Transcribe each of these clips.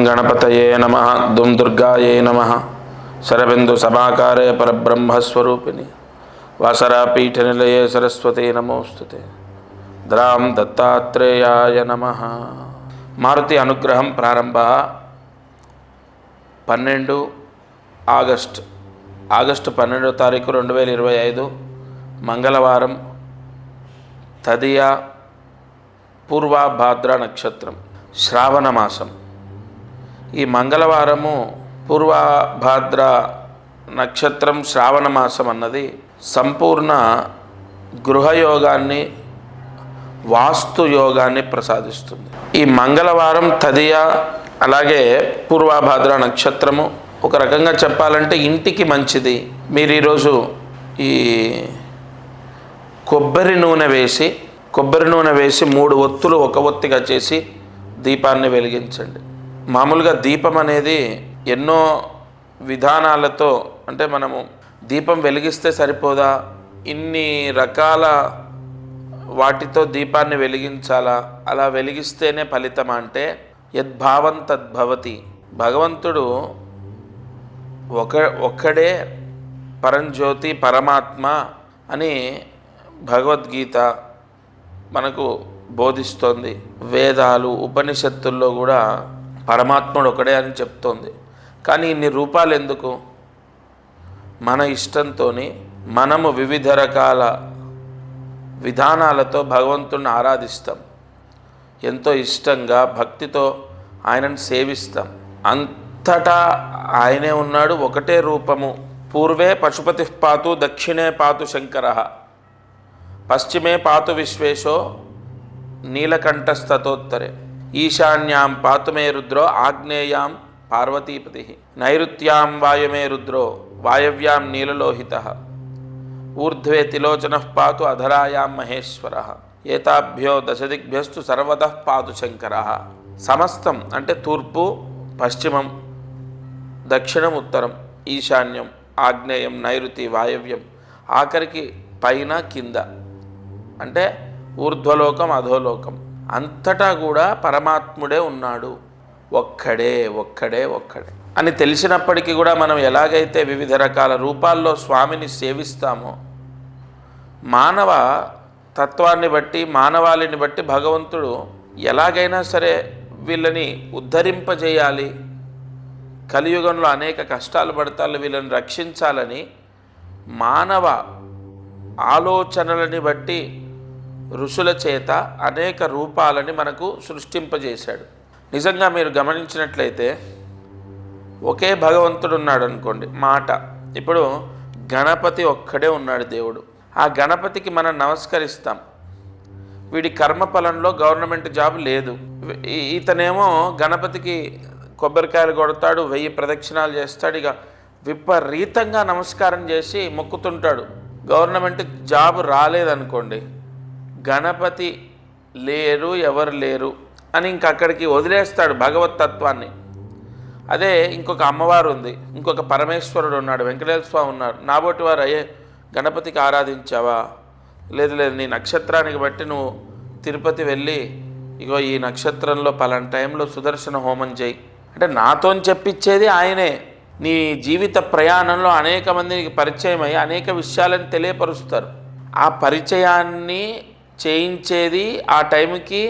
గణపతయే నమః. దుం దుర్గాయే నమః. శరబిందు సభాకారే పరబ్రహ్మస్వరూపిణి వాసరాపీఠ నిలయే సరస్వతే నమోస్తుతే. ద్రాం దత్తాత్రేయాయ నమః. మారుతి అనుగ్రహం ప్రారంభ 12 ఆగస్టు 12వ తారీఖు 2025 మంగళవారం, తదియ పూర్వభాద్ర నక్షత్రం, శ్రావణ మాసం. ఈ మంగళవారము పూర్వభాద్ర నక్షత్రం, శ్రావణ మాసం అన్నది సంపూర్ణ గృహయోగాన్ని, వాస్తు యోగాన్ని ప్రసాదిస్తుంది. ఈ మంగళవారం తదియ అలాగే పూర్వభాద్ర నక్షత్రము ఒక రకంగా చెప్పాలంటే ఇంటికి మంచిది. మీరు ఈరోజు ఈ కొబ్బరి నూనె వేసి 3 ఒత్తులు ఒక ఒత్తిగా చేసి దీపాన్ని వెలిగించండి. మామూలుగా దీపం అనేది ఎన్నో విధానాలతో, అంటే మనము దీపం వెలిగిస్తే సరిపోదా, ఇన్ని రకాల వాటితో దీపాన్ని వెలిగించాలా, అలా వెలిగిస్తేనే ఫలితం అంటే యద్భావం తద్భవతి. భగవంతుడు ఒక్కడే పరంజ్యోతి, పరమాత్మ అని భగవద్గీత మనకు బోధిస్తోంది. వేదాలు, ఉపనిషత్తుల్లో కూడా పరమాత్ముడు ఒకడే అని చెప్తోంది. కానీ ఇన్ని రూపాలు ఎందుకు? మన ఇష్టంతో మనము వివిధ రకాల విధానాలతో భగవంతుడిని ఆరాధిస్తాం. ఎంతో ఇష్టంగా భక్తితో ఆయనను సేవిస్తాం. అంతటా ఆయనే ఉన్నాడు, ఒకటే రూపము. పూర్వే పశుపతి పాతు, దక్షిణే పాతు శంకర, పశ్చిమే పాతు విశ్వేశో, నీలకంఠస్తతోత్తరే, ఈశాన్యాం పాతు మే రుద్రో, ఆగ్నేయాం పార్వతీపతి, నైరుత్యాం వాయుమే రుద్రో, వాయవ్యాం నీలలోహిత, ఊర్ధ్వే తిలోచన పాతు, అధరాయాం మహేశ్వర, ఏతాభ్యో దశదిగ్భ్యస్తు సర్వతః పాతు శంకర. సమస్తం అంటే తూర్పు, పశ్చిమం, దక్షిణం, ఉత్తరం, ఈశాన్యం, ఆగ్నేయం, నైరుతి, వాయవ్యం, ఆఖరికి పైన కింద, అంటే ఊర్ధ్వలోకం, అధోలోకం, అంతటా కూడా పరమాత్ముడే ఉన్నాడు. ఒక్కడే అని తెలిసినప్పటికీ కూడా మనం ఎలాగైతే వివిధ రకాల రూపాల్లో స్వామిని సేవిస్తామో, మానవ తత్వాన్ని బట్టి, మానవాళిని బట్టి భగవంతుడు ఎలాగైనా సరే వీళ్ళని ఉద్ధరింపజేయాలి, కలియుగంలో అనేక కష్టాలు పడతాలు, వీళ్ళని రక్షించాలని మానవ ఆలోచనలని బట్టి ఋషుల చేత అనేక రూపాలని మనకు సృష్టింపజేశాడు. నిజంగా మీరు గమనించినట్లయితే ఒకే భగవంతుడు ఉన్నాడు అనుకోండి మాట. ఇప్పుడు గణపతి ఒక్కడే ఉన్నాడు దేవుడు. ఆ గణపతికి మనం నమస్కరిస్తాం. వీడి కర్మఫలంలో గవర్నమెంట్ జాబ్ లేదు. ఇతనేమో గణపతికి కొబ్బరికాయలు కొడతాడు, 1000 ప్రదక్షిణాలు చేస్తాడు, ఇక విపరీతంగా నమస్కారం చేసి మొక్కుతుంటాడు. గవర్నమెంట్ జాబ్ రాలేదనుకోండి, గణపతి లేరు, ఎవరు లేరు అని ఇంకక్కడికి వదిలేస్తాడు భగవతత్వాన్ని. అదే ఇంకొక అమ్మవారు ఉంది, ఇంకొక పరమేశ్వరుడు ఉన్నాడు, వెంకటేశ్వర స్వామి ఉన్నాడు. నాబోటి వారు అయ్యే గణపతికి ఆరాధించావా? లేదు, నీ నక్షత్రానికి బట్టి నువ్వు తిరుపతి వెళ్ళి ఇగో ఈ నక్షత్రంలో పలానా టైంలో సుదర్శన హోమం చేయి అంటే నాతో చెప్పించేది ఆయనే. నీ జీవిత ప్రయాణంలో అనేక మందికి పరిచయం అయ్యి అనేక విషయాలను తెలియపరుస్తారు. ఆ పరిచయాన్ని చేయించేది, ఆ టైంకి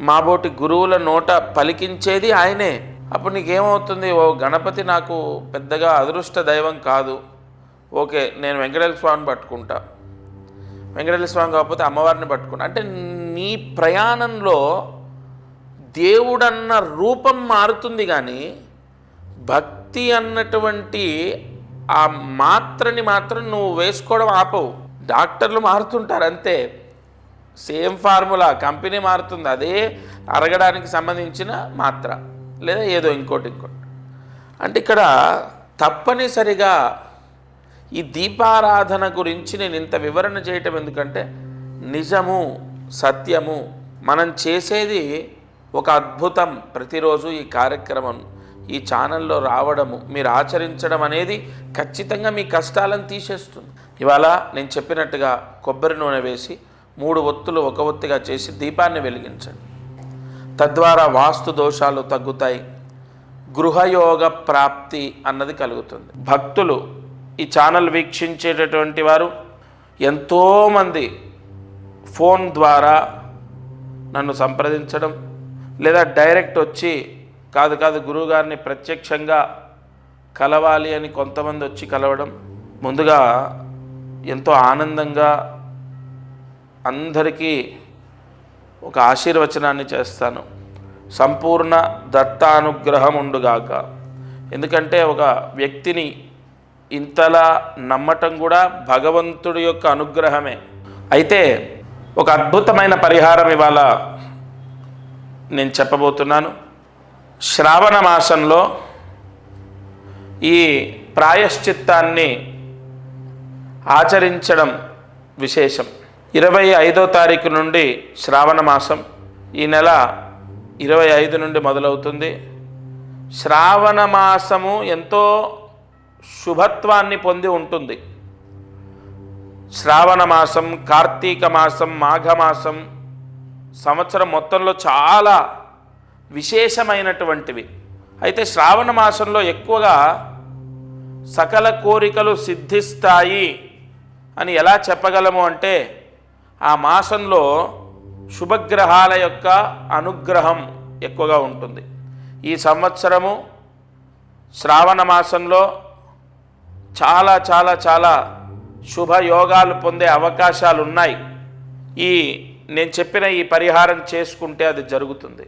మాబోటి గురువుల నోట పలికించేది ఆయనే. అప్పుడు నీకేమవుతుంది? ఓ గణపతి నాకు పెద్దగా అదృష్ట దైవం కాదు, ఓకే నేను వెంకటేశ్వర స్వామిని పట్టుకుంటా, వెంకటేశ్వర స్వామి కాకపోతే అమ్మవారిని పట్టుకుంటా అంటే నీ ప్రయాణంలో దేవుడన్న రూపం మారుతుంది, కానీ భక్తి అన్నటువంటి ఆ మాత్రని మాత్రం నువ్వు వేసుకోవడం ఆపవు. డాక్టర్లు మారుతుంటారు అంతే, సేమ్ ఫార్ములా, కంపెనీ మారుతుంది, అదే అరగడానికి సంబంధించిన మాత్ర లేదా ఏదో ఇంకోటి. అంటే ఇక్కడ తప్పనిసరిగా ఈ దీపారాధన గురించి నేను ఇంత వివరణ చేయటం ఎందుకంటే, నిజము, సత్యము, మనం చేసేది ఒక అద్భుతం. ప్రతిరోజు ఈ కార్యక్రమం ఈ ఛానల్లో రావడము, మీరు ఆచరించడం అనేది ఖచ్చితంగా మీ కష్టాలను తీసేస్తుంది. ఇవాళ నేను చెప్పినట్టుగా కొబ్బరి నూనె వేసి 3 ఒత్తులు ఒక ఒత్తిగా చేసి దీపాన్ని వెలిగించండి. తద్వారా వాస్తు దోషాలు తగ్గుతాయి, గృహయోగ ప్రాప్తి అన్నది కలుగుతుంది. భక్తులు ఈ ఛానల్ వీక్షించేటటువంటి వారు ఎంతోమంది ఫోన్ ద్వారా నన్ను సంప్రదించడం, లేదా డైరెక్ట్ వచ్చి కాదు గురువుగారిని ప్రత్యక్షంగా కలవాలి అని కొంతమంది వచ్చి కలవడం, ముందుగా ఎంతో ఆనందంగా అందరికీ ఒక ఆశీర్వచనాన్ని చేస్తాను. సంపూర్ణ దత్తానుగ్రహం ఉండుగాక. ఎందుకంటే ఒక వ్యక్తిని ఇంతలా నమ్మటం కూడా భగవంతుడి యొక్క అనుగ్రహమే. అయితే ఒక అద్భుతమైన పరిహారం ఇవాళ నేను చెప్పబోతున్నాను. శ్రావణ మాసంలో ఈ ప్రాయశ్చిత్తాన్ని ఆచరించడం విశేషం. 25వ తారీఖు నుండి శ్రావణ మాసం, ఈ నెల 25 నుండి మొదలవుతుంది. శ్రావణ మాసము ఎంతో శుభత్వాన్ని పొంది ఉంటుంది. శ్రావణ మాసం, కార్తీక మాసం, మాఘమాసం సంవత్సరం మొత్తంలో చాలా విశేషమైనటువంటివి. అయితే శ్రావణ మాసంలో ఎక్కువగా సకల కోరికలు సిద్ధిస్తాయి అని ఎలా చెప్పగలము అంటే, ఆ మాసంలో శుభగ్రహాల యొక్క అనుగ్రహం ఎక్కువగా ఉంటుంది. ఈ సంవత్సరము శ్రావణ మాసంలో చాలా చాలా చాలా శుభయోగాలు పొందే అవకాశాలు ఉన్నాయి. నేను చెప్పిన ఈ పరిహారం చేసుకుంటే అది జరుగుతుంది.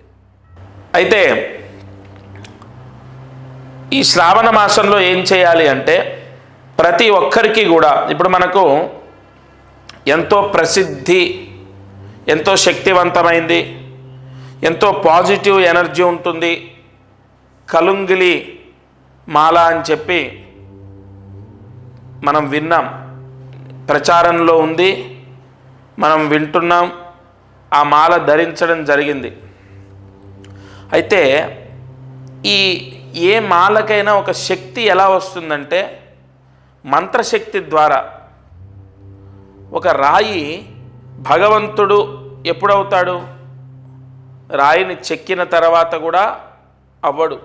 అయితే ఈ శ్రావణ మాసంలో ఏం చేయాలి అంటే, ప్రతి ఒక్కరికి కూడా ఇప్పుడు మనకు ఎంతో ప్రసిద్ధి, ఎంతో శక్తివంతమైంది, ఎంతో పాజిటివ్ ఎనర్జీ ఉంటుంది కలుంగిలి మాల అని చెప్పి మనం విన్నాం, ప్రచారంలో ఉంది, మనం వింటున్నాం, ఆ మాల ధరించడం జరిగింది. అయితే ఏ మాలకైనా ఒక శక్తి ఎలా వస్తుందంటే, మంత్రశక్తి ద్వారా. ఒక రాయి భగవంతుడు ఎప్పుడవుతాడు? రాయిని చెక్కిన తర్వాత కూడా అవ్వడు.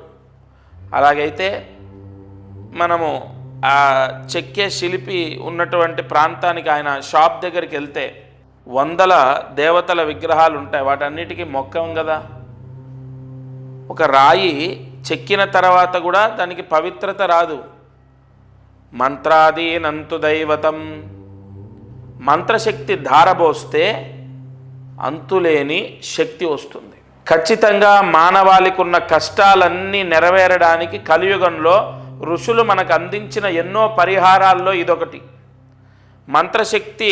అలాగైతే మనము ఆ చెక్కే శిల్పి ఉన్నటువంటి ప్రాంతానికి, ఆయన షాప్ దగ్గరికి వెళ్తే వందల దేవతల విగ్రహాలు ఉంటాయి, వాటన్నిటికీ మొక్కం కదా. ఒక రాయి చెక్కిన తర్వాత కూడా దానికి పవిత్రత రాదు. మంత్రాదీనంతు దైవతం, మంత్రశక్తి ధారబోస్తే అంతులేని శక్తి వస్తుంది. ఖచ్చితంగా మానవాళికి ఉన్న కష్టాలన్నీ నెరవేరడానికి కలియుగంలో ఋషులు మనకు అందించిన ఎన్నో పరిహారాల్లో ఇదొకటి. మంత్రశక్తి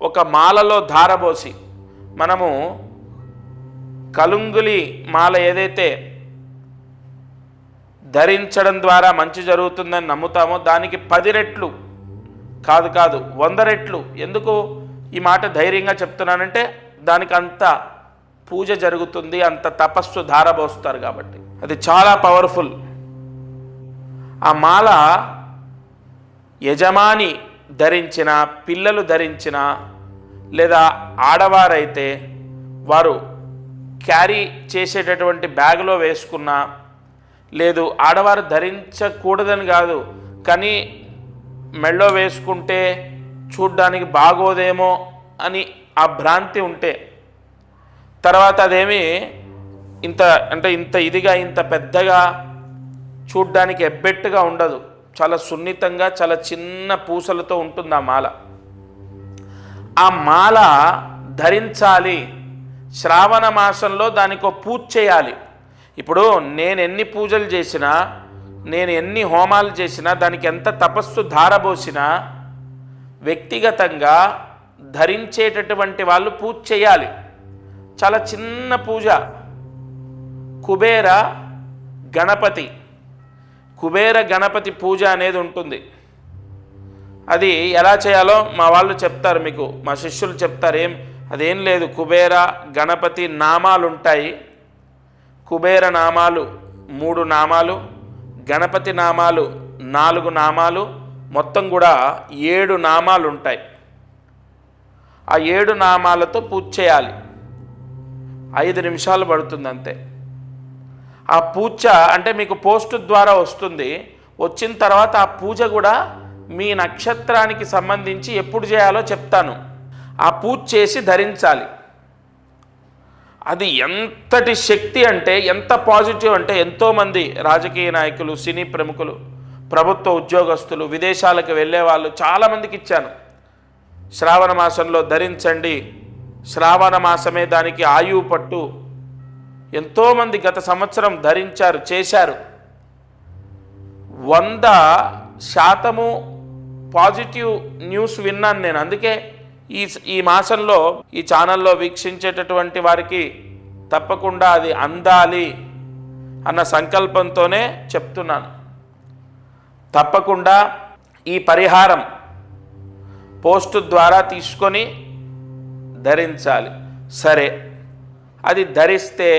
ఒక మాలలో ధారబోసి, మనము కలుంగులి మాల ఏదైతే ధరించడం ద్వారా మంచి జరుగుతుందని నమ్ముతామో, దానికి 10 రెట్లు కాదు 100 రెట్లు. ఎందుకు ఈ మాట ధైర్యంగా చెప్తున్నానంటే, దానికి అంత పూజ జరుగుతుంది, అంత తపస్సు ధారబోస్తారు కాబట్టి. అది చాలా పవర్ఫుల్. ఆ మాల యజమాని ధరించిన, పిల్లలు ధరించిన, లేదా ఆడవారైతే వారు క్యారీ చేసేటటువంటి బ్యాగులో వేసుకున్న, లేదు ఆడవారు ధరించకూడదని కాదు, కానీ మెళ్ళో వేసుకుంటే చూడ్డానికి బాగోదేమో అని ఆ భ్రాంతి ఉంటే, తర్వాత అదేమి ఇంత ఇదిగా, ఇంత పెద్దగా, చూడ్డానికి ఎబ్బెట్టుగా ఉండదు. చాలా సున్నితంగా, చాలా చిన్న పూసలతో ఉంటుంది ఆ మాల. ఆ మాల ధరించాలి. శ్రావణ మాసంలో దానికి పూజ చేయాలి. ఇప్పుడు నేను ఎన్ని పూజలు చేసినా, నేను ఎన్ని హోమాలు చేసినా, దానికి ఎంత తపస్సు ధారబోసినా, వ్యక్తిగతంగా ధరించేటటువంటి వాళ్ళు పూజ చేయాలి. చాలా చిన్న పూజ. కుబేర గణపతి పూజ అనేది ఉంటుంది. అది ఎలా చేయాలో మా వాళ్ళు చెప్తారు, మీకు మా శిష్యులు చెప్తారు. అదేం లేదు, కుబేర గణపతి నామాలు ఉంటాయి. కుబేర నామాలు 3 నామాలు, గణపతి నామాలు 4 నామాలు, మొత్తం కూడా 7 నామాలు ఉంటాయి. ఆ 7 నామాలతో పూజ చేయాలి. 5 నిమిషాలు పడుతుంది అంతే. ఆ పూజ అంటే మీకు పోస్ట్ ద్వారా వస్తుంది. వచ్చిన తర్వాత ఆ పూజ కూడా మీ నక్షత్రానికి సంబంధించి ఎప్పుడు చేయాలో చెప్తాను. ఆ పూజ చేసి ధరించాలి. అది ఎంతటి శక్తి అంటే, ఎంత పాజిటివ్ అంటే, ఎంతోమంది రాజకీయ నాయకులు, సినీ ప్రముఖులు, ప్రభుత్వ ఉద్యోగస్తులు, విదేశాలకు వెళ్ళే వాళ్ళు చాలామందికి ఇచ్చాను. శ్రావణ మాసంలో ధరించండి, శ్రావణ మాసమే దానికి ఆయువు పట్టు. ఎంతోమంది గత సంవత్సరం ధరించారు, చేశారు. 100% పాజిటివ్ న్యూస్ విన్నాను నేను. అందుకే ఈ మాసంలో ఈ ఛానల్లో వీక్షించేటటువంటి వారికి తప్పకుండా అది అందాలి అన్న సంకల్పంతోనే చెప్తున్నాను. తప్పకుండా ఈ పరిహారం పోస్టు ద్వారా తీసుకొని ధరించాలి. సరే, అది ధరిస్తే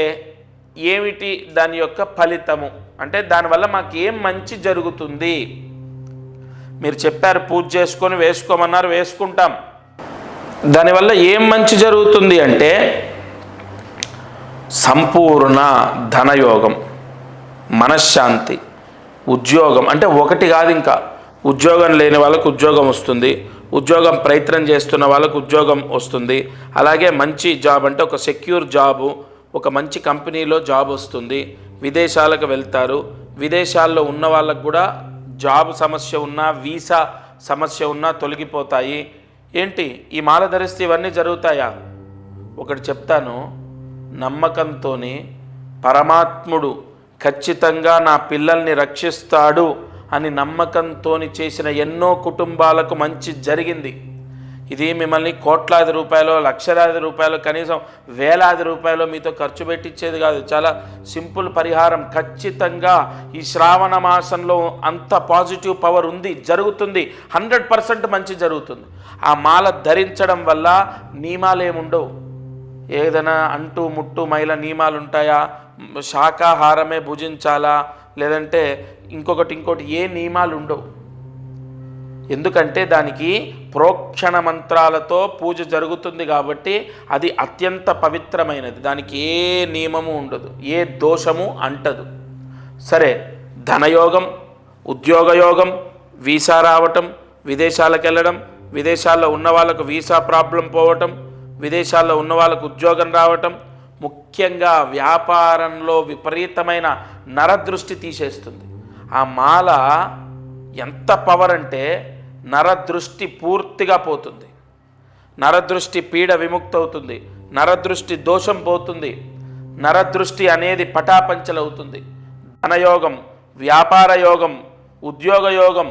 ఏమిటి దాని యొక్క ఫలితము అంటే, దానివల్ల మాకు ఏం మంచి జరుగుతుంది? మీరు చెప్పారు పూజ చేసుకొని వేసుకోమన్నారు, వేసుకుంటాం. దానివల్ల ఏం మంచి జరుగుతుంది అంటే, సంపూర్ణ ధనయోగం, మనశ్శాంతి, ఉద్యోగం. అంటే ఒకటి కాదు, ఇంకా ఉద్యోగం లేని వాళ్ళకు ఉద్యోగం వస్తుంది, ఉద్యోగం ప్రయత్నం చేస్తున్న వాళ్ళకు ఉద్యోగం వస్తుంది. అలాగే మంచి జాబ్ అంటే ఒక సెక్యూర్ జాబు, ఒక మంచి కంపెనీలో జాబ్ వస్తుంది. విదేశాలకు వెళ్తారు. విదేశాల్లో ఉన్న వాళ్ళకు కూడా జాబ్ సమస్య ఉన్నా, వీసా సమస్య ఉన్నా తొలగిపోతాయి. ఏంటి ఈ మాల ధరిస్తే ఇవన్నీ జరుగుతాయా? ఒకటి చెప్తాను, నమ్మకంతో పరమాత్ముడు ఖచ్చితంగా నా పిల్లల్ని రక్షిస్తాడు అని నమ్మకంతో చేసిన ఎన్నో కుటుంబాలకు మంచి జరిగింది. ఇది మిమ్మల్ని కోట్లాది రూపాయలు, లక్షలాది రూపాయలు, కనీసం వేలాది రూపాయలు మీతో ఖర్చు పెట్టించేది కాదు. చాలా సింపుల్ పరిహారం. ఖచ్చితంగా ఈ శ్రావణ మాసంలో అంత పాజిటివ్ పవర్ ఉంది, జరుగుతుంది. 100% మంచి జరుగుతుంది. ఆ మాల ధరించడం వల్ల నియమాలు ఏముండవు. ఏదైనా అంటూ ముట్టు మైల నియమాలు ఉంటాయా? శాకాహారమే భుజించాలా, లేదంటే ఇంకోటి ఏ నియమాలు ఉండవు. ఎందుకంటే దానికి ప్రోక్షణ మంత్రాలతో పూజ జరుగుతుంది కాబట్టి అది అత్యంత పవిత్రమైనది. దానికి ఏ నియమము ఉండదు, ఏ దోషము అంటదు. సరే, ధనయోగం, ఉద్యోగయోగం, వీసా రావటం, విదేశాలకు వెళ్ళడం, విదేశాల్లో ఉన్న వాళ్ళకు వీసా ప్రాబ్లం పోవటం, విదేశాల్లో ఉన్న వాళ్ళకు ఉద్యోగం రావటం, ముఖ్యంగా వ్యాపారంలో విపరీతమైన నరదృష్టి తీసేస్తుంది. ఆ మాల ఎంత పవర్ అంటే, నరదృష్టి పూర్తిగా పోతుంది, నరదృష్టి పీడ విముక్తవుతుంది, నరదృష్టి దోషం పోతుంది, నరదృష్టి అనేది పటాపంచలవుతుంది. ధనయోగం, వ్యాపార యోగం, ఉద్యోగ యోగం,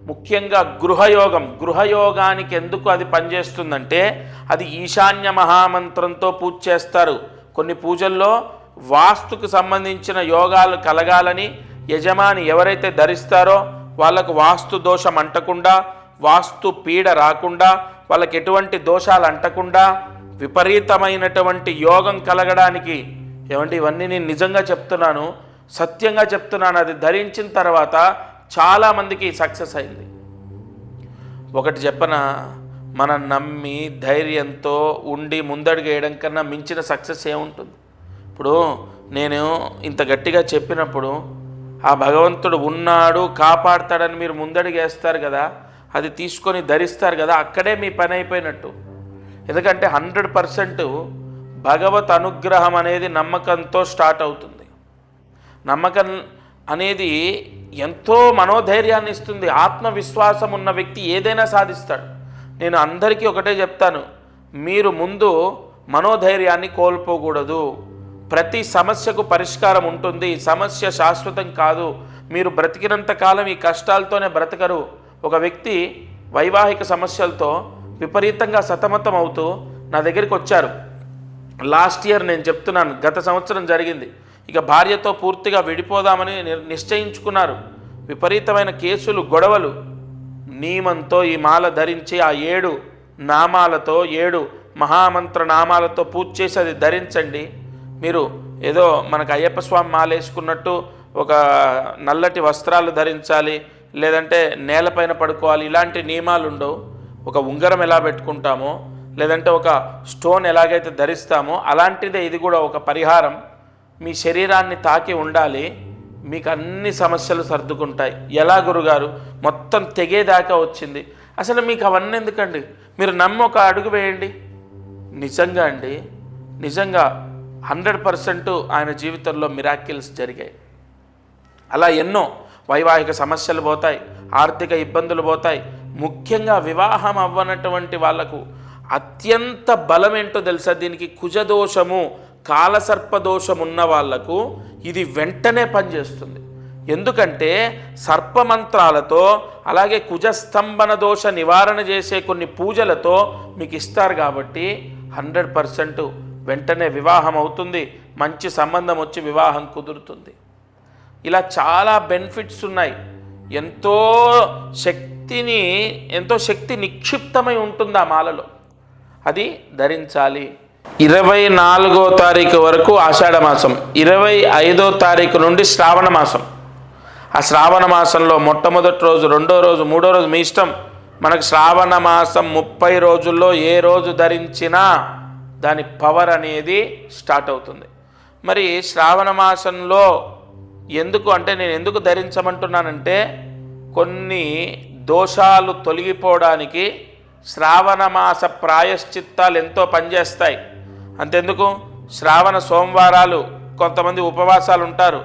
ముఖ్యంగా గృహయోగం. గృహయోగానికి ఎందుకు అది పనిచేస్తుందంటే, అది ఈశాన్య మహామంత్రంతో పూజ చేస్తారు. కొన్ని పూజల్లో వాస్తుకు సంబంధించిన యోగాలు కలగాలని యజమాని ఎవరైతే ధరిస్తారో వాళ్ళకు వాస్తు దోషం అంటకుండా, వాస్తు పీడ రాకుండా, వాళ్ళకి ఎటువంటి దోషాలు అంటకుండా విపరీతమైనటువంటి యోగం కలగడానికి ఏమంటే ఇవన్నీ నేను నిజంగా చెప్తున్నాను, సత్యంగా చెప్తున్నాను. అది ధరించిన తర్వాత చాలామందికి సక్సెస్ అయింది. ఒకటి చెప్పన, మనం నమ్మి ధైర్యంతో ఉండి ముందడుగు వేయడం కన్నా మించిన సక్సెస్ ఏముంటుంది? ఇప్పుడు నేను ఇంత గట్టిగా చెప్పినప్పుడు ఆ భగవంతుడు ఉన్నాడు, కాపాడుతాడని మీరు ముందడుగు వేస్తారు కదా, అది తీసుకొని ధరిస్తారు కదా, అక్కడే మీ పని అయిపోయినట్టు. ఎందుకంటే 100% భగవత్ అనుగ్రహం అనేది నమ్మకంతో స్టార్ట్ అవుతుంది. నమ్మకం అనేది ఎంతో మనోధైర్యాన్ని ఇస్తుంది. ఆత్మవిశ్వాసం ఉన్న వ్యక్తి ఏదైనా సాధిస్తాడు. నేను అందరికీ ఒకటే చెప్తాను, మీరు ముందు మనోధైర్యాన్ని కోల్పోకూడదు. ప్రతి సమస్యకు పరిష్కారం ఉంటుంది. సమస్య శాశ్వతం కాదు. మీరు బ్రతికినంత కాలం ఈ కష్టాలతోనే బ్రతకరు. ఒక వ్యక్తి వైవాహిక సమస్యలతో విపరీతంగా సతమతం అవుతూ నా దగ్గరికి వచ్చారు. లాస్ట్ ఇయర్ నేను చెప్తున్నాను, గత సంవత్సరం జరిగింది. ఇక భార్యతో పూర్తిగా విడిపోదామని నిశ్చయించుకున్నారు. విపరీతమైన కేసులు, గొడవలు. నియమంతో ఈ మాల ధరించి ఆ 7 నామాలతో, 7 మహామంత్ర నామాలతో పూజ చేసి అది ధరించండి. మీరు ఏదో మనకు అయ్యప్ప స్వామి మాల వేసుకున్నట్టు ఒక నల్లటి వస్త్రాలు ధరించాలి, లేదంటే నేలపైన పడుకోవాలి, ఇలాంటి నియమాలు ఉండవు. ఒక ఉంగరం ఎలా పెట్టుకుంటామో, లేదంటే ఒక స్టోన్ ఎలాగైతే ధరిస్తామో అలాంటిదే ఇది కూడా ఒక పరిహారం. మీ శరీరాన్ని తాకి ఉండాలి, మీకు అన్ని సమస్యలు సర్దుకుంటాయి. ఎలా గురుగారు మొత్తం తెగేదాకా వచ్చింది? అసలు మీకు అవన్నీ ఎందుకండి? మీరు నమ్మి ఒక అడుగు వేయండి. నిజంగా అండి, నిజంగా 100% ఆయన జీవితంలో మిరాకిల్స్ జరిగాయి. అలా ఎన్నో వైవాహిక సమస్యలు పోతాయి, ఆర్థిక ఇబ్బందులు పోతాయి. ముఖ్యంగా వివాహం అవ్వనటువంటి వాళ్లకు అత్యంత బలం ఏంటో తెలుసా? దీనికి కుజదోషము, కాలసర్పదోషం ఉన్న వాళ్లకు ఇది వెంటనే పనిచేస్తుంది. ఎందుకంటే సర్పమంత్రాలతో అలాగే కుజస్తంభన దోష నివారణ చేసే కొన్ని పూజలతో మీకు ఇస్తారు కాబట్టి 100% వెంటనే వివాహం అవుతుంది, మంచి సంబంధం వచ్చి వివాహం కుదురుతుంది. ఇలా చాలా బెనిఫిట్స్ ఉన్నాయి. ఎంతో శక్తి నిక్షిప్తమై ఉంటుంది ఆ మాలలో. అది ధరించాలి. 24వ తారీఖు వరకు ఆషాఢ మాసం, 25వ తారీఖు నుండి శ్రావణ మాసం. ఆ శ్రావణ మాసంలో మొట్టమొదటి రోజు, రెండో రోజు, మూడో రోజు మీ ఇష్టం. మనకు శ్రావణ మాసం 30 రోజుల్లో ఏ రోజు ధరించినా దాని పవర్ అనేది స్టార్ట్ అవుతుంది. మరి శ్రావణ మాసంలో ఎందుకు అంటే, నేను ఎందుకు ధరించమంటున్నానంటే, కొన్ని దోషాలు తొలగిపోవడానికి శ్రావణ మాస ప్రాయశ్చిత్తాలు ఎంతో పనిచేస్తాయి. అంతెందుకు, శ్రావణ సోమవారాలు కొంతమంది ఉపవాసాలు ఉంటారు,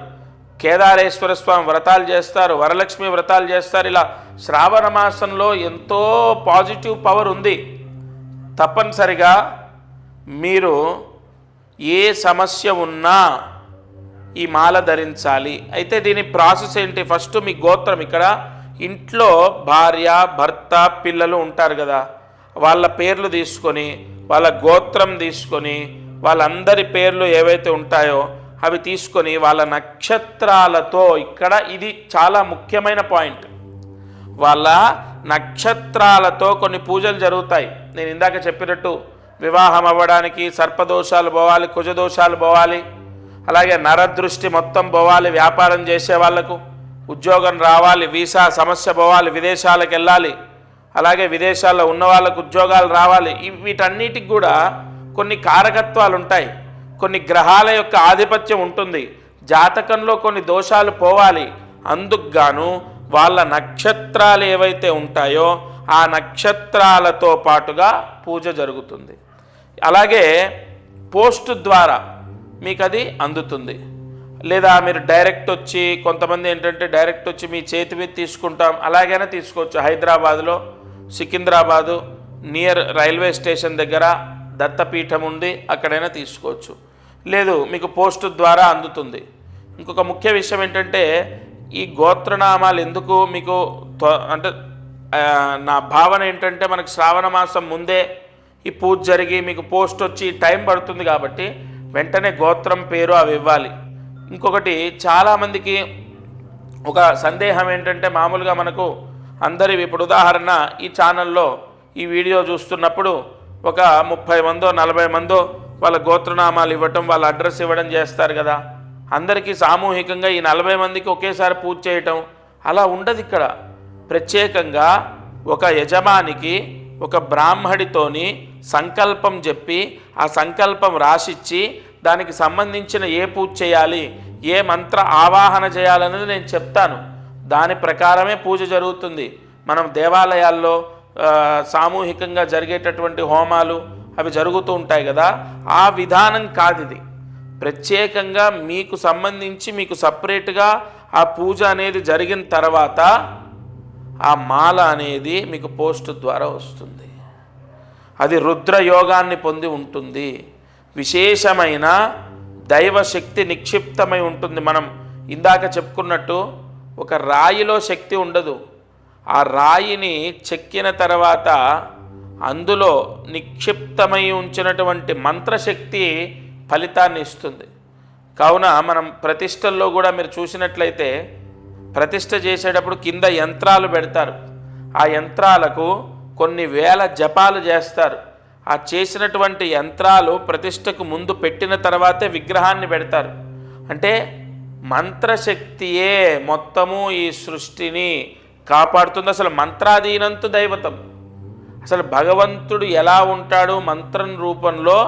కేదారేశ్వర స్వామి వ్రతాలు చేస్తారు, వరలక్ష్మి వ్రతాలు చేస్తారు. ఇలా శ్రావణ మాసంలో ఎంతో పాజిటివ్ పవర్ ఉంది. తప్పనిసరిగా మీరు ఏ సమస్య ఉన్నా ఈ మాల ధరించాలి. అయితే దీని ప్రాసెస్ ఏంటి? ఫస్ట్ మీ గోత్రం, ఇక్కడ ఇంట్లో భార్య, భర్త, పిల్లలు ఉంటారు కదా, వాళ్ళ పేర్లు తీసుకొని, వాళ్ళ గోత్రం తీసుకొని, వాళ్ళందరి పేర్లు ఏవైతే ఉంటాయో అవి తీసుకొని వాళ్ళ నక్షత్రాలతో, ఇక్కడ ఇది చాలా ముఖ్యమైన పాయింట్, వాళ్ళ నక్షత్రాలతో కొన్ని పూజలు జరుగుతాయి. నేను ఇందాక చెప్పినట్టు వివాహం అవ్వడానికి సర్పదోషాలు పోవాలి, కుజదోషాలు పోవాలి, అలాగే నరదృష్టి మొత్తం పోవాలి, వ్యాపారం చేసే వాళ్లకు ఉద్యోగం రావాలి, వీసా సమస్య పోవాలి, విదేశాలకు వెళ్ళాలి, అలాగే విదేశాల్లో ఉన్న వాళ్ళకు ఉద్యోగాలు రావాలి. వీటన్నిటికి కూడా కొన్ని కారకత్వాలు ఉంటాయి, కొన్ని గ్రహాల యొక్క ఆధిపత్యం ఉంటుంది, జాతకంలో కొన్ని దోషాలు పోవాలి. అందుకు గాను వాళ్ళ నక్షత్రాలు ఏవైతే ఉంటాయో ఆ నక్షత్రాలతో పాటుగా పూజ జరుగుతుంది. అలాగే పోస్ట్ ద్వారా మీకు అది అందుతుంది. లేదా మీరు డైరెక్ట్ వచ్చి, కొంతమంది ఏంటంటే డైరెక్ట్ వచ్చి మీ చేతి మీద తీసుకుంటాం, అలాగైనా తీసుకోవచ్చు. హైదరాబాదులో సికింద్రాబాదు నియర్ రైల్వే స్టేషన్ దగ్గర దత్తపీఠం ఉంది, అక్కడైనా తీసుకోవచ్చు. లేదు మీకు పోస్ట్ ద్వారా అందుతుంది. ఇంకొక ముఖ్య విషయం ఏంటంటే, ఈ గోత్రనామాలు ఎందుకు మీకు అంటే నా భావన ఏంటంటే, మనకు శ్రావణ మాసం ముందే ఈ పూజ జరిగి మీకు పోస్ట్ వచ్చి టైం పడుతుంది కాబట్టి వెంటనే గోత్రం పేరు అవి ఇవ్వాలి. ఇంకొకటి చాలామందికి ఒక సందేహం ఏంటంటే, మామూలుగా మనకు అందరి ఇప్పుడు ఉదాహరణ ఈ ఛానల్లో ఈ వీడియో చూస్తున్నప్పుడు ఒక 30 మందో 40 మందో వాళ్ళ గోత్రనామాలు ఇవ్వటం, వాళ్ళ అడ్రస్ ఇవ్వడం చేస్తారు కదా. అందరికీ సామూహికంగా ఈ 40 మందికి ఒకేసారి పూజ చేయటం అలా ఉండదు. ఇక్కడ ప్రత్యేకంగా ఒక యజమానికి ఒక బ్రాహ్మడితోని సంకల్పం చెప్పి ఆ సంకల్పం రాసిచ్చి దానికి సంబంధించిన ఏ పూజ చేయాలి, ఏ మంత్ర ఆవాహన చేయాలనేది నేను చెప్తాను. దాని ప్రకారమే పూజ జరుగుతుంది. మనం దేవాలయాల్లో సామూహికంగా జరిగేటటువంటి హోమాలు అవి జరుగుతూ ఉంటాయి కదా, ఆ విధానం కాదు ఇది. ప్రత్యేకంగా మీకు సంబంధించి మీకు సపరేట్గా ఆ పూజ అనేది జరిగిన తర్వాత ఆ మాల అనేది మీకు పోస్ట్ ద్వారా వస్తుంది. అది రుద్రయోగాన్ని పొంది ఉంటుంది. విశేషమైన దైవశక్తి నిక్షిప్తమై ఉంటుంది. మనం ఇందాక చెప్పుకున్నట్టు ఒక రాయిలో శక్తి ఉండదు. ఆ రాయిని చెక్కిన తర్వాత అందులో నిక్షిప్తమై ఉంచినటువంటి మంత్రశక్తి ఫలితాన్ని ఇస్తుంది. కావున మనం ప్రతిష్టల్లో కూడా మీరు చూసినట్లయితే ప్రతిష్ట చేసేటప్పుడు కింద యంత్రాలు పెడతారు. ఆ యంత్రాలకు కొన్ని వేల జపాలు చేస్తారు. ఆ చేసినటువంటి యంత్రాలు ప్రతిష్టకు ముందు పెట్టిన తర్వాతే విగ్రహాన్ని పెడతారు. అంటే మంత్రశక్తియే మొత్తము ఈ సృష్టిని కాపాడుతుంది. అసలు మంత్రాధీనంతు దైవతం. అసలు భగవంతుడు ఎలా ఉంటాడు? మంత్రం రూపంలో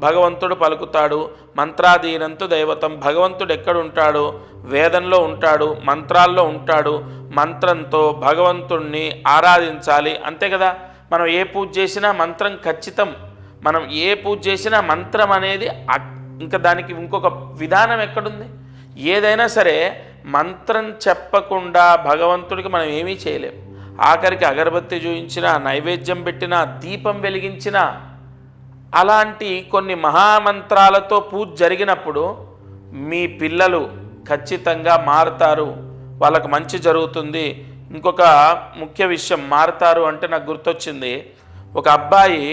భగవంతుడు పలుకుతాడు. మంత్రాధీనంతు దైవతం, భగవంతుడు ఎక్కడుంటాడు? వేదంలో ఉంటాడు, మంత్రాల్లో ఉంటాడు. మంత్రంతో భగవంతుణ్ణి ఆరాధించాలి, అంతే కదా. మనం ఏ పూజ చేసినా మంత్రం ఖచ్చితం. మనం ఏ పూజ చేసినా మంత్రం అనేది ఇంకా దానికి ఇంకొక విధానం ఎక్కడుంది? ఏదైనా సరే మంత్రం చెప్పకుండా భగవంతుడికి మనం ఏమీ చేయలేం. ఆఖరికి అగరబత్తి చూయించినా, నైవేద్యం పెట్టినా, దీపం వెలిగించినా, అలాంటి కొన్ని మహామంత్రాలతో పూజ జరిగినప్పుడు మీ పిల్లలు ఖచ్చితంగా మారుతారు, వాళ్ళకు మంచి జరుగుతుంది. ఇంకొక ముఖ్య విషయం, మారుతారు అంటే నాకు గుర్తొచ్చింది. ఒక అబ్బాయి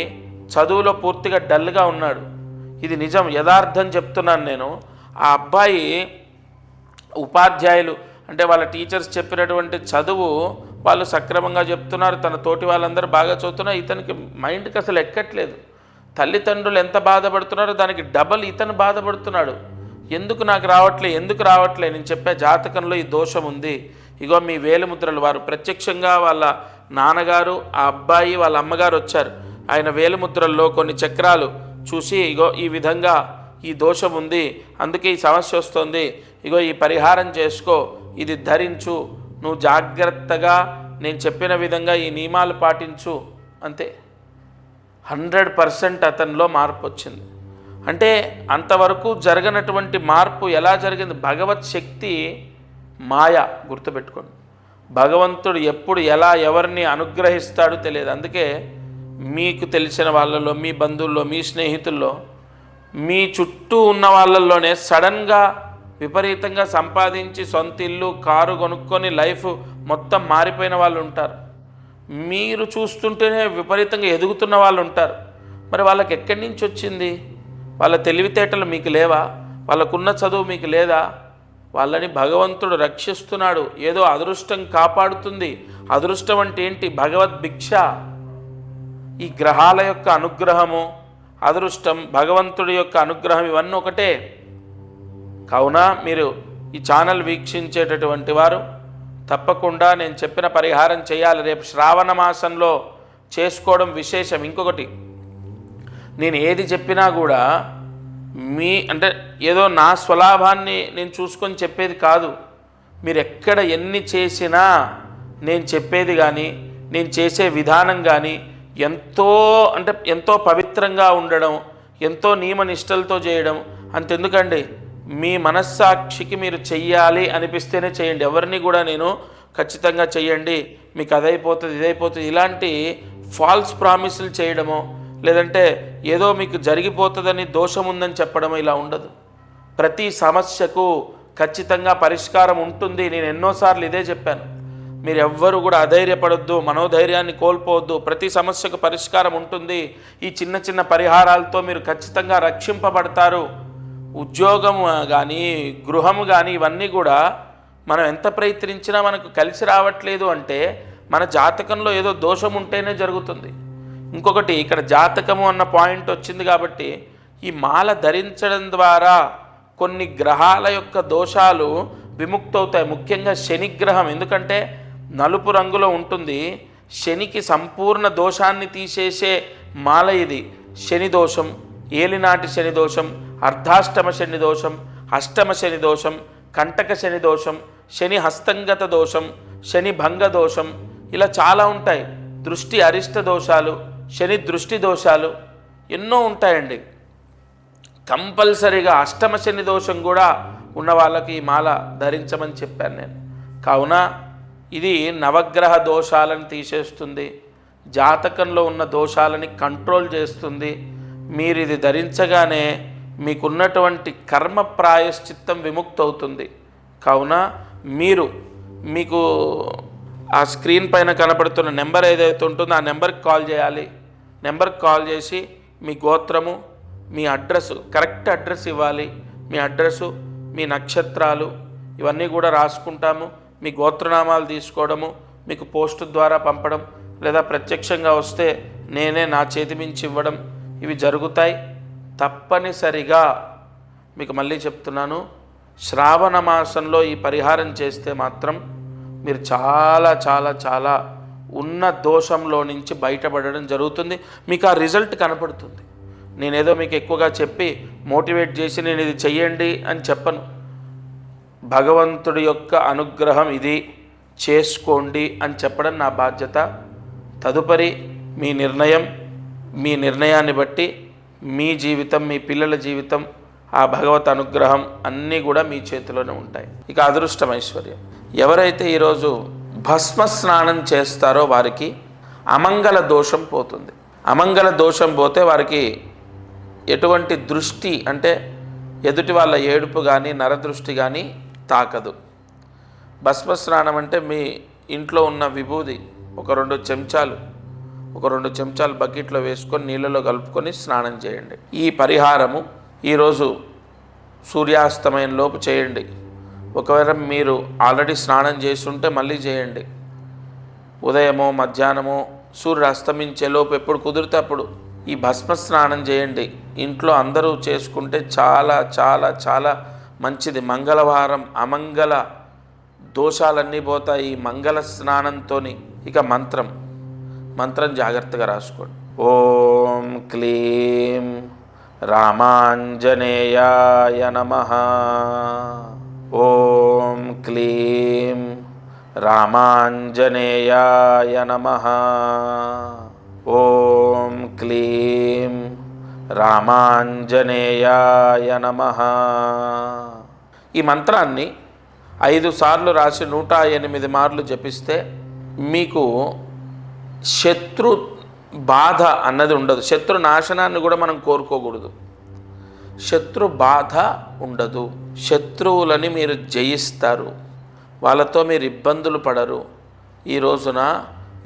చదువులో పూర్తిగా డల్గా ఉన్నాడు. ఇది నిజం, యథార్థం చెప్తున్నాను నేను. ఆ అబ్బాయి ఉపాధ్యాయులు అంటే వాళ్ళ టీచర్స్ చెప్పినటువంటి చదువు వాళ్ళు సక్రమంగా చెప్తున్నారు, తన తోటి వాళ్ళందరూ బాగా చదువుతున్నారు. ఇతనికి మైండ్కి అసలు ఎక్కట్లేదు. తల్లిదండ్రులు ఎంత బాధపడుతున్నారో దానికి డబల్ ఇతను బాధపడుతున్నాడు. ఎందుకు నాకు రావట్లే, ఎందుకు రావట్లే? నేను చెప్పే జాతకంలో ఈ దోషం ఉంది. ఇగో మీ వేలిముద్రలు, వారు ప్రత్యక్షంగా వాళ్ళ నాన్నగారు, ఆ అబ్బాయి, వాళ్ళ అమ్మగారు వచ్చారు. ఆయన వేలిముద్రల్లో కొన్ని చక్రాలు చూసి, ఇగో ఈ విధంగా ఈ దోషం ఉంది, అందుకే ఈ సమస్య వస్తుంది, ఇగో ఈ పరిహారం చేసుకో, ఇది ధరించు, నువ్వు జాగ్రత్తగా నేను చెప్పిన విధంగా ఈ నియమాలు పాటించు, అంతే. 100% అతనిలో మార్పు వచ్చింది. అంటే అంతవరకు జరగనటువంటి మార్పు ఎలా జరిగింది? భగవత్ శక్తి మాయ, గుర్తుపెట్టుకోండి. భగవంతుడు ఎప్పుడు ఎలా ఎవరిని అనుగ్రహిస్తాడో తెలియదు. అందుకే మీకు తెలిసిన వాళ్ళలో, మీ బంధువుల్లో, మీ స్నేహితుల్లో, మీ చుట్టూ ఉన్న వాళ్ళల్లోనే సడన్గా విపరీతంగా సంపాదించి సొంత ఇల్లు, కారు కొనుక్కొని లైఫ్ మొత్తం మారిపోయిన వాళ్ళు ఉంటారు. మీరు చూస్తుంటేనే విపరీతంగా ఎదుగుతున్న వాళ్ళు ఉంటారు. మరి వాళ్ళకి ఎక్కడి నుంచి వచ్చింది? వాళ్ళ తెలివితేటలు మీకు లేవా? వాళ్ళకున్న చదువు మీకు లేదా? వాళ్ళని భగవంతుడు రక్షిస్తున్నాడు. ఏదో అదృష్టం కాపాడుతుంది. అదృష్టం అంటే ఏంటి? భగవద్భిక్ష. ఈ గ్రహాల యొక్క అనుగ్రహము, అదృష్టం, భగవంతుడి యొక్క అనుగ్రహం, ఇవన్నీ ఒకటే. కావున మీరు ఈ ఛానల్ వీక్షించేటటువంటి వారు తప్పకుండా నేను చెప్పిన పరిహారం చేయాలి. రేపు శ్రావణ మాసంలో చేసుకోవడం విశేషం. ఇంకొకటి, నేను ఏది చెప్పినా కూడా అంటే ఏదో నా స్వలాభాన్ని నేను చూసుకొని చెప్పేది కాదు. మీరు ఎక్కడ ఎన్ని చేసినా నేను చెప్పేది కానీ, నేను చేసే విధానం కానీ ఎంతో పవిత్రంగా ఉండడం, ఎంతో నియమనిష్టలతో చేయడం. అంతెందుకండి, మీ మనస్సాక్షికి మీరు చెయ్యాలి అనిపిస్తేనే చేయండి. ఎవరిని కూడా నేను ఖచ్చితంగా చెయ్యండి, మీకు అదైపోతుంది, ఇదైపోతుంది, ఇలాంటి ఫాల్స్ ప్రామిసులు చేయడమో, లేదంటే ఏదో మీకు జరిగిపోతుందని, దోషం ఉందని చెప్పడమో ఇలా ఉండదు. ప్రతి సమస్యకు ఖచ్చితంగా పరిష్కారం ఉంటుంది. నేను ఎన్నోసార్లు ఇదే చెప్పాను. మీరు ఎవ్వరు కూడా అధైర్యపడొద్దు, మనోధైర్యాన్ని కోల్పోవద్దు. ప్రతి సమస్యకు పరిష్కారం ఉంటుంది. ఈ చిన్న చిన్న పరిహారాలతో మీరు ఖచ్చితంగా రక్షింపబడతారు. ఉద్యోగం కానీ, గృహము కానీ, ఇవన్నీ కూడా మనం ఎంత ప్రయత్నించినా మనకు కలిసి రావట్లేదు అంటే మన జాతకంలో ఏదో దోషం ఉంటేనే జరుగుతుంది. ఇంకొకటి, ఇక్కడ జాతకము అన్న పాయింట్ వచ్చింది కాబట్టి ఈ మాల ధరించడం ద్వారా కొన్ని గ్రహాల యొక్క దోషాలు విముక్తవుతాయి. ముఖ్యంగా శనిగ్రహం, ఎందుకంటే నలుపు రంగులో ఉంటుంది. శనికి సంపూర్ణ దోషాన్ని తీసేసే మాల ఇది. శని దోషం, ఏలినాటి శని దోషం, అర్ధాష్టమ శని దోషం, అష్టమ శని దోషం, కంటక శని దోషం, శని హస్తంగత దోషం, శని భంగ దోషం, ఇలా చాలా ఉంటాయి. దృష్టి అరిష్ట దోషాలు, శని దృష్టి దోషాలు ఎన్నో ఉంటాయండి. కంపల్సరీగా అష్టమ శని దోషం కూడా ఉన్న వాళ్ళకి ఈ మాల ధరించమని చెప్పాను నేను. కావున ఇది నవగ్రహ దోషాలను తీసేస్తుంది, జాతకంలో ఉన్న దోషాలని కంట్రోల్ చేస్తుంది. మీరు ఇది ధరించగానే మీకున్నటువంటి కర్మ ప్రాయశ్చిత్తం విముక్తవుతుంది. కావున మీకు ఆ స్క్రీన్ పైన కనపడుతున్న నెంబర్ ఏదైతే ఉంటుందో ఆ నెంబర్కి కాల్ చేయాలి. నెంబర్కి కాల్ చేసి మీ గోత్రము, మీ అడ్రస్, కరెక్ట్ అడ్రస్ ఇవ్వాలి. మీ అడ్రస్సు, మీ నక్షత్రాలు ఇవన్నీ కూడా రాసుకుంటాము. మీ గోత్రనామాలు తీసుకోవడము, మీకు పోస్ట్ ద్వారా పంపడం, లేదా ప్రత్యక్షంగా వస్తే నేనే నా చేతి మించి ఇవ్వడం, ఇవి జరుగుతాయి. తప్పనిసరిగా మీకు మళ్ళీ చెప్తున్నాను, శ్రావణ మాసంలో ఈ పరిహారం చేస్తే మాత్రం మీరు చాలా చాలా చాలా ఉన్న దోషంలో నుంచి బయటపడడం జరుగుతుంది. మీకు ఆ రిజల్ట్ కనపడుతుంది. నేనేదో మీకు ఎక్కువగా చెప్పి మోటివేట్ చేసి నేను ఇది చెయ్యండి అని చెప్పను. భగవంతుడి యొక్క అనుగ్రహం ఇది, చేసుకోండి అని చెప్పడం నా బాధ్యత. తదుపరి మీ నిర్ణయం, మీ నిర్ణయాన్ని బట్టి మీ జీవితం, మీ పిల్లల జీవితం, ఆ భగవత్ అనుగ్రహం అన్నీ కూడా మీ చేతిలోనే ఉంటాయి. ఇక అదృష్టం, ఐశ్వర్యం. ఎవరైతే ఈరోజు భస్మ స్నానం చేస్తారో వారికి అమంగళ దోషం పోతుంది. అమంగళ దోషం పోతే వారికి ఎటువంటి దృష్టి అంటే ఎదుటి వాళ్ళ ఏడుపు కానీ నరదృష్టి కానీ తాకదు. భస్మ స్నానం అంటే మీ ఇంట్లో ఉన్న విభూది ఒక 2 చెంచాలు బకెట్లో వేసుకొని నీళ్ళలో కలుపుకొని స్నానం చేయండి. ఈ పరిహారము ఈరోజు సూర్యాస్తమయం లోపు చేయండి. ఒకవేళ మీరు ఆల్రెడీ స్నానం చేస్తుంటే మళ్ళీ చేయండి. ఉదయమో మధ్యాహ్నమో సూర్యుడు అస్తమించేలోపు ఎప్పుడు కుదిరితే అప్పుడు ఈ భస్మ స్నానం చేయండి. ఇంట్లో అందరూ చేసుకుంటే చాలా చాలా చాలా మంచిది. మంగళవారం అమంగళ దోషాలన్నీ పోతాయి ఈ మంగళ స్నానంతో. ఇక మంత్రం జాగ్రత్తగా రాసుకోండి. ఓం క్లీం రామాంజనేయాయ నమః. ఓం క్లీం రామాంజనేయాయ నమః. ఓం క్లీం రామాంజనేయాయ నమః. ఈ మంత్రాన్ని 5 సార్లు రాసి 108 మార్లు జపిస్తే మీకు శత్రు బాధ అన్నది ఉండదు. శత్రు నాశనాన్ని కూడా మనం కోరుకోకూడదు. శత్రు బాధ ఉండదు. శత్రువులని మీరు జయిస్తారు. వాళ్ళతో మీరు ఇబ్బందులు పడరు. ఈ రోజున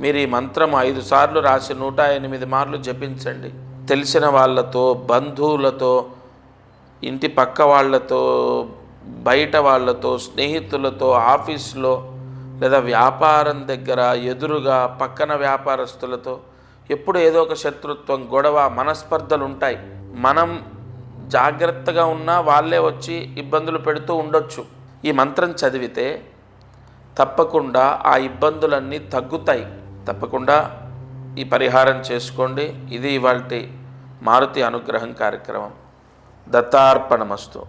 మీరు ఈ మంత్రం 5 సార్లు రాసి 108 మార్లు జపించండి. తెలిసిన వాళ్ళతో, బంధువులతో, ఇంటి పక్క వాళ్ళతో, బయట వాళ్ళతో, స్నేహితులతో, ఆఫీసులో లేదా వ్యాపారం దగ్గర, ఎదురుగా పక్కన వ్యాపారస్తులతో ఎప్పుడు ఏదో ఒక శత్రుత్వం, గొడవ, మనస్పర్ధలు ఉంటాయి. మనం జాగ్రత్తగా ఉన్నా వాళ్ళే వచ్చి ఇబ్బందులు పెడుతూ ఉండొచ్చు. ఈ మంత్రం చదివితే తప్పకుండా ఆ ఇబ్బందులన్నీ తగ్గుతాయి. తప్పకుండా ఈ పరిహారం చేసుకోండి. ఇది ఇవాల్టి మారుతి అనుగ్రహం కార్యక్రమం. దత్తార్పణమస్తు.